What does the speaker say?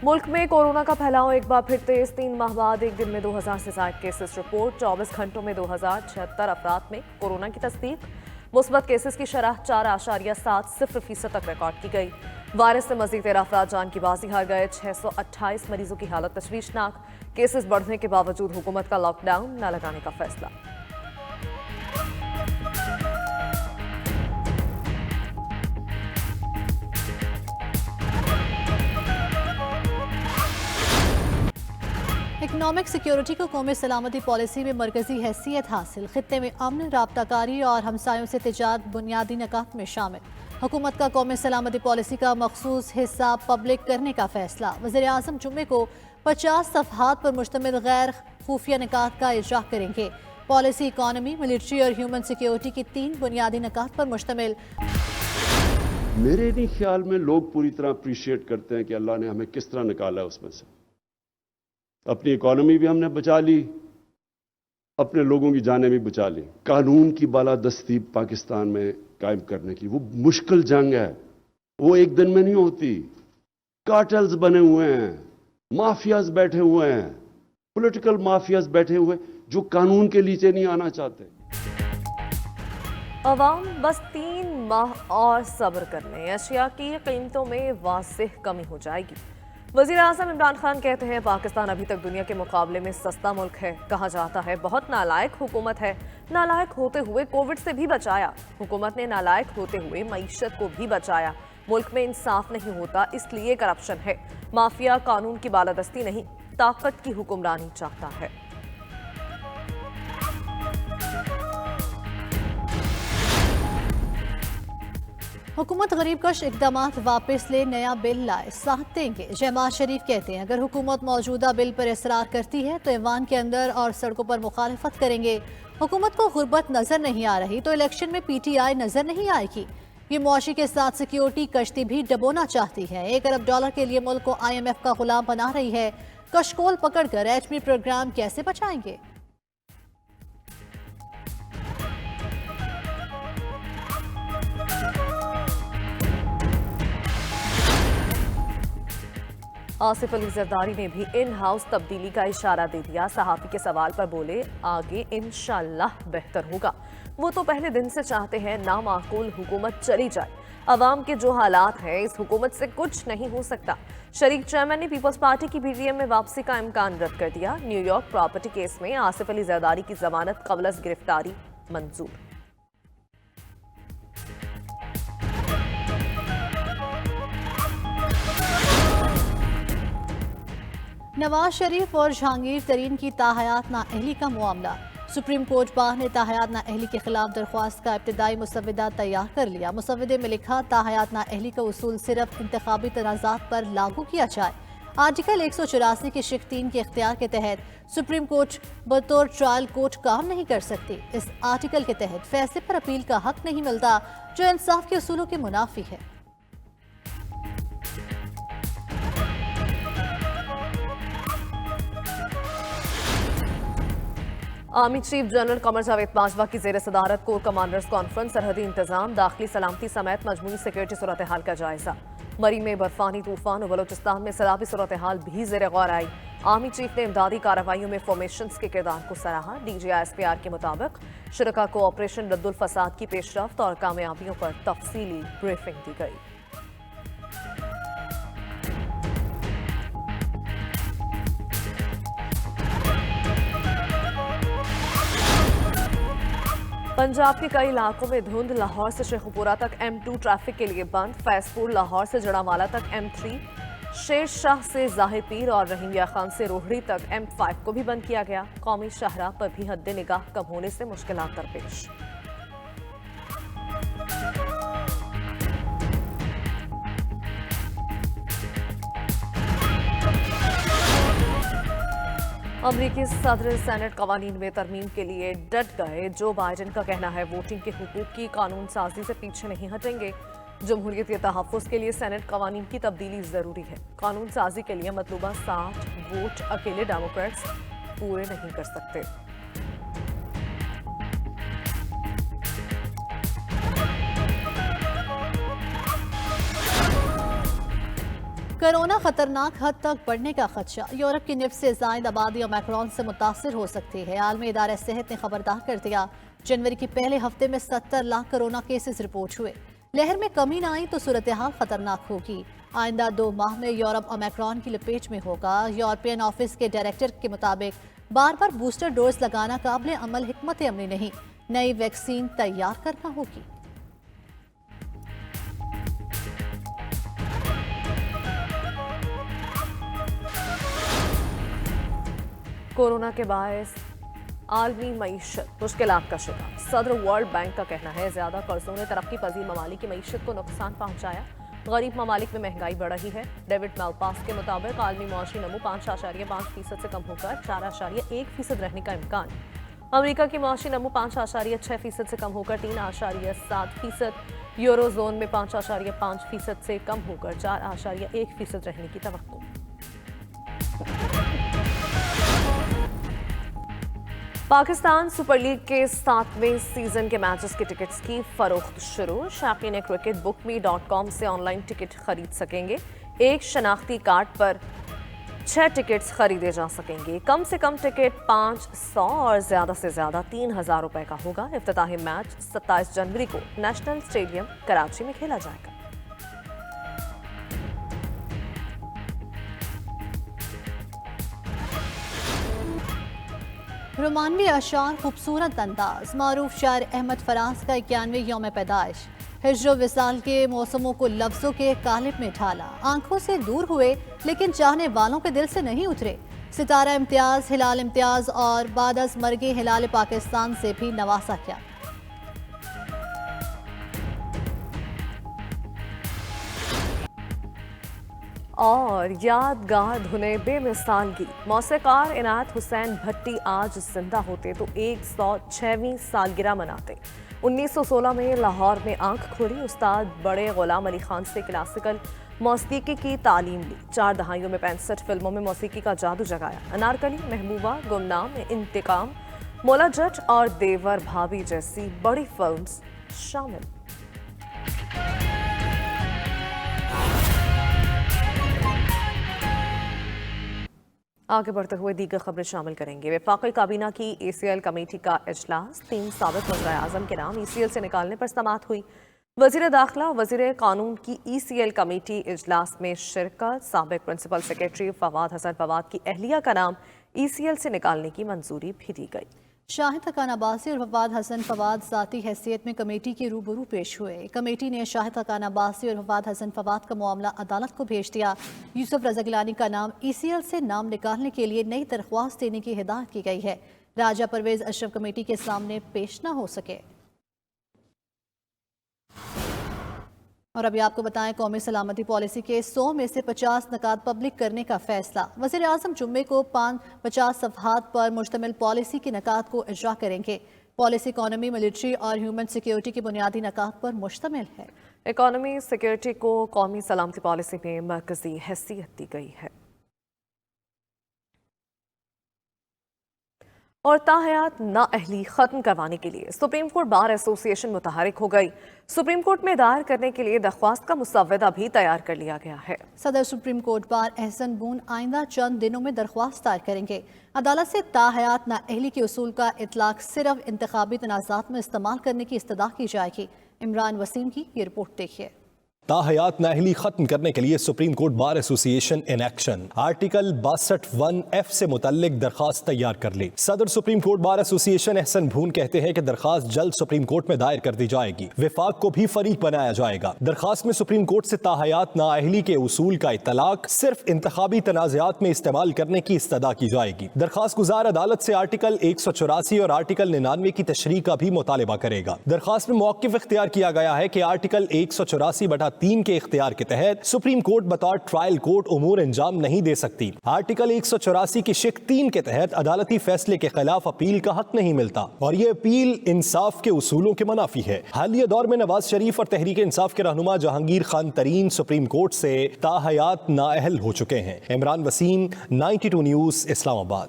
मुल्क में कोरोना का फैलाव एक बार फिर तेज। 3 माह बाद एक दिन में 2000 से ज्यादा केसेस रिपोर्ट। 24 घंटों में 2076 अफराद में कोरोना की तस्दीक। मुस्बत केसेस की शरह 4.70% तक रिकॉर्ड की गई। वायरस से मजीद 13 अफराद जान की बाजी हार गए। 628 मरीजों की हालत तशवीशनाक। केसेस बढ़ने के बावजूद हुकूमत का लॉकडाउन न लगाने का फैसला। इकनॉमिक सिक्योरिटी को कौमी सलामती पॉलिसी में मरकजी हैसियत हासिल। खित्ते में अमन, राब्ताकारी और हमसायों से तिजारत बुनियादी निकात में शामिल। हुकूमत का कौमी सलामती पॉलिसी का मखसूस हिस्सा पब्लिक करने का फैसला। वज़ीर आज़म जुम्मे को 50 सफ़हात पर मुश्तमिल गैर खुफिया निकात का इजरा करेंगे। पॉलिसी इकॉनमी, मिलिट्री और ह्यूमन सिक्योरिटी की 3 बुनियादी निकात पर मुश्तमिल। मेरे नहीं ख्याल में लोग पूरी तरह अप्रिशिएट करते हैं कि अल्लाह ने हमें किस तरह निकाला उसमें से। अपनी इकॉनमी भी हमने बचा ली, अपने लोगों की जानें भी बचा ली। कानून की बालादस्ती पाकिस्तान में कायम करने की वो मुश्किल जंग है, वो एक दिन में नहीं होती। कार्टेल्स बने हुए हैं, माफियाज बैठे हुए हैं, पॉलिटिकल माफियाज बैठे हुए जो कानून के नीचे नहीं आना चाहते। अवाम बस 3 माह और सब्र कर लें, अशिया की कीमतों में वाज़ेह कमी हो जाएगी। वज़ीर आज़म इमरान खान कहते हैं पाकिस्तान अभी तक दुनिया के मुकाबले में सस्ता मुल्क है। कहा जाता है बहुत नालायक हुकूमत है। नालायक होते हुए कोविड से भी बचाया। हुकूमत ने नालायक होते हुए मईशत को भी बचाया। मुल्क में इंसाफ नहीं होता, इसलिए करप्शन है। माफिया कानून की बालादस्ती नहीं, ताकत की हुक्मरानी चाहता है। हुकूमत गरीब कश इकदामात वापस ले नया बिल लाए, साथ देंगे। शहबाज शरीफ कहते हैं अगर हुकूमत मौजूदा बिल पर इसरार करती है तो ऐवान के अंदर और सड़कों पर मुखालिफत करेंगे। हुकूमत को गुर्बत नजर नहीं आ रही तो इलेक्शन में PTI नजर नहीं आएगी। ये मुआशी के साथ सिक्योरिटी कश्ती भी डबोना चाहती है। $1 अरब के लिए मुल्क को IMF का गुलाम बना रही है। कशकोल पकड़कर HB प्रोग्राम कैसे बचाएंगे? आसिफ अली जरदारी ने भी इन हाउस तब्दीली का इशारा दे दिया। सहाफी के सवाल पर बोले आगे इंशाल्लाह बेहतर होगा। वो तो पहले दिन से चाहते हैं नामाकूल हुकूमत चली जाए। अवाम के जो हालात हैं इस हुकूमत से कुछ नहीं हो सकता। शरीक चेयरमैन ने पीपल्स पार्टी की PTM में वापसी का इम्कान रद्द कर दिया। न्यूयॉर्क प्रॉपर्टी केस में आसिफ अली जरदारी की जमानत कबल गिरफ्तारी मंजूर। नवाज शरीफ और जहांगीर तरीन की ताहयात नाअहली का मामला। सुप्रीम कोर्ट बार ने ताहयात नाअहली के खिलाफ दरख्वास्त का इब्तदाई मुसव्वदा तैयार कर लिया। मुसव्वदे में लिखा ताहयात नाअहली का उसूल सिर्फ इंतखाबी तनाज़ात पर लागू किया जाए। आर्टिकल 184 के शिक 3 के इख्तियार के तहत सुप्रीम कोर्ट बतौर ट्रायल कोर्ट काम नहीं कर सकती। इस आर्टिकल के तहत फैसले पर अपील का हक नहीं मिलता, जो इंसाफ के उसूलों के मुनाफी है। Army chief general Qamar Javed Bajwa की जेर सदारत कोर कमांडर्स कॉन्फ्रेंस सरहदी इंतजाम, दाखिली सलामती समेत मजमूई सिक्योरिटी सूरत हाल का जायजा। मरी में बर्फानी तूफान और बलोचिस्तान में सैलाबी सूरत हाल भी जेर गौर आई। आर्मी चीफ ने इमदादी कार्रवाइयों में फॉर्मेशंस के किरदार को सराहा। DGI-SPR के मुताबिक शुरका को ऑपरेशन रद्दुल फसाद की पेशरफ्त और कामयाबियों पर तफसीली ब्रीफिंग दी गई। पंजाब के कई इलाकों में धुंध। लाहौर से शेखुपुरा तक M2 ट्रैफिक के लिए बंद। फैजपुर लाहौर से जड़ावाला तक M3, शेर शाह से जाहिर पीर और रहीमिया खान से रोहड़ी तक M5 को भी बंद किया गया। कौमी शाहराह पर भी हद निगाह कम होने से मुश्किलात दरपेश। अमरीकी सदर सेनेट कवानीन में तरमीम के लिए डट गए। जो बाइडेन का कहना है वोटिंग के हुकूक की कानून साजी से पीछे नहीं हटेंगे। जमहूरियत के तहफ़्फ़ुज़ के लिए सेनेट कवानीन की तब्दीली ज़रूरी है। कानून साजी के लिए मतलूबा 60 वोट अकेले डेमोक्रेट्स पूरे नहीं कर सकते। कोरोना खतरनाक हद तक बढ़ने का खदशा। यूरोप की निफ्स से जायद आबादी ओमिक्रॉन से मुतासर हो सकती है। आलमी इदारा सेहत ने खबरदार कर दिया, जनवरी के पहले हफ्ते में 70 लाख कोरोना केसेस रिपोर्ट हुए। लहर में कमी न आई तो सूरत हाल खतरनाक होगी। आइंदा 2 माह में यूरोप ओमिक्रॉन की लपेट में होगा। यूरोपियन ऑफिस के डायरेक्टर के मुताबिक बार बार बूस्टर डोज लगाना काबिल अमल हिकमत अमली नहीं, नई वैक्सीन तैयार करना होगी। कोरोना के बायस आलमी मईशत मुश्किलात का शिकार। सदर वर्ल्ड बैंक का कहना है, ज्यादा कर्जों ने तरक्की पजीर ममालिक की मईशत को नुकसान पहुंचाया। गरीब ममालिक में महंगाई बढ़ रही है। डेविड मेलपास के मुताबिक आलमी मौशी नमू 5.5% से कम होकर 4.1% रहने का इम्कान। अमेरिका की मौशी नमू 5.6% से कम होकर 3.7%, यूरोजोन में 5.5% से कम होकर 4.1% रहने की तवक्को। पाकिस्तान सुपर लीग के 7वें सीजन के मैचेस के टिकट्स की फरोख्त शुरू। शौकीन क्रिकेट bookme.com से ऑनलाइन टिकट खरीद सकेंगे। एक शनाख्ती कार्ड पर 6 टिकट्स खरीदे जा सकेंगे। कम से कम टिकट 500 और ज्यादा से ज्यादा 3000 रुपए का होगा। इफ्तिताही मैच 27 जनवरी को नेशनल स्टेडियम कराची में खेला जाएगा। रोमानवी अशार खूबसूरत अंदाज। मारूफ शायर अहमद फराज का 91वें यौम पैदाइश। हिज्र विसाल के मौसमों को लफ्जों के कालिब में ढाला। आंखों से दूर हुए लेकिन चाहने वालों के दिल से नहीं उतरे। सितारा इम्तियाज, हिलाल इम्तियाज और बादस मरगे हिलाल पाकिस्तान से भी नवासा किया। और यादगार धुने बेमिसाल गीत। मौसीकार इनायत हुसैन भट्टी आज जिंदा होते तो 106वीं सालगिरह मनाते। 1916 में लाहौर में आंख खोली। उस्ताद बड़े गुलाम अली खान से क्लासिकल मौसीकी की तालीम ली। 4 दहाइयों में 65 फिल्मों में मौसीकी का जादू जगाया। अनारकली, महबूबा, गुमनाम, इंतकाम, मौला जट और देवर भाभी जैसी बड़ी फिल्म्स शामिल। आगे बढ़ते हुए दीगर खबरें शामिल करेंगे। वफाकी काबीना की ACL कमेटी का इजलास। 3 साबिक वज़ीर आज़म के नाम ECL से निकालने पर समाअत हुई। वज़ीर दाखिला, वज़ीर कानून की ECL कमेटी इजलास में शिरकत। साबिक प्रिंसिपल सेक्रेटरी फवाद हसन फवाद की अहलिया का नाम ECL से निकालने की मंजूरी भी दी गई। शाहिद हकान अब्बासी और फवाद हसन फवाद ज़ाती हैसियत में कमेटी के रूबरू पेश हुए। कमेटी ने शाहिद हकान अब्बासी और फवाद हसन फवाद का मामला अदालत को भेज दिया। यूसुफ रज़ा गिलानी का नाम ECL से नाम निकालने के लिए नई दरख्वास्त देने की हिदायत की गई है। राजा परवेज अशरफ कमेटी के सामने पेश न हो सके। और अभी आपको बताएं, कौमी सलामती पॉलिसी के 100 में से 50 नकात पब्लिक करने का फैसला। वज़ीर आज़म जुम्मे को 50 सफ़हात पर मुश्तमिल पॉलिसी के नकात को इजरा करेंगे। पॉलिसी इकॉनमी, मिलिट्री और ह्यूमन सिक्योरिटी के बुनियादी नकात पर मुश्तमिल है। इकॉनमी सिक्योरिटी को कौमी सलामती पॉलिसी में मरकजी हैसियत दी गई है। और ताहयात नाअहली खत्म करवाने के लिए सुप्रीम कोर्ट बार एसोसिएशन मुतहरिक हो गई। सुप्रीम कोर्ट में दायर करने के लिए दरख्वास्त का मुसव्वदा भी तैयार कर लिया गया है। सदर सुप्रीम कोर्ट बार एहसन बून आइंदा चंद दिनों में दरख्वास्त दायर करेंगे। अदालत से ताहयात नाअहली के उसूल का इतलाक सिर्फ इंतखाबी तनाज़ात में इस्तेमाल करने की इस्तदा की जाएगी। इमरान वसीम की ये रिपोर्ट देखिए। ताहयात नाअहली खत्म करने के लिए supreme court bar association in action article 62(1)(f) से मुतल्लिक दरखास्त तैयार कर ली। सदर supreme court bar association Ahsan Bhoon कहते हैं कि दरखास्त जल्द सुप्रीम कोर्ट में दायर कर दी जाएगी। विफाक को भी फरीक बनाया जाएगा। दरखास्त में सुप्रीम कोर्ट से ताहयात नाअहली के उसूल का इतलाक सिर्फ इंतखाबी तनाज़ात में इस्तेमाल करने की इस्तदा की जाएगी। दरखास्त गुजार अदालत से आर्टिकल 184 और आर्टिकल 99 की तशरीह का भी मुतालबा करेगा। दरखास्त में मौक़िफ़ इख्तियार किया गया है कि आर्टिकल 184/3 के इख्तियार के तहत सुप्रीम कोर्ट बतौर ट्रायल कोर्ट उमूर अंजाम नहीं दे सकती। आर्टिकल 184 की शिक 3 के तहत अदालती फैसले के खिलाफ अपील का हक नहीं मिलता और ये अपील इंसाफ के उसूलों के मुनाफी है। हालिया दौर में नवाज शरीफ और तहरीक इंसाफ के रहनुमा जहांगीर खान तरीन सुप्रीम कोर्ट से ताहयात नाअहल हो चुके हैं। इमरान वसीम, 92 न्यूज़, इस्लामाबाद।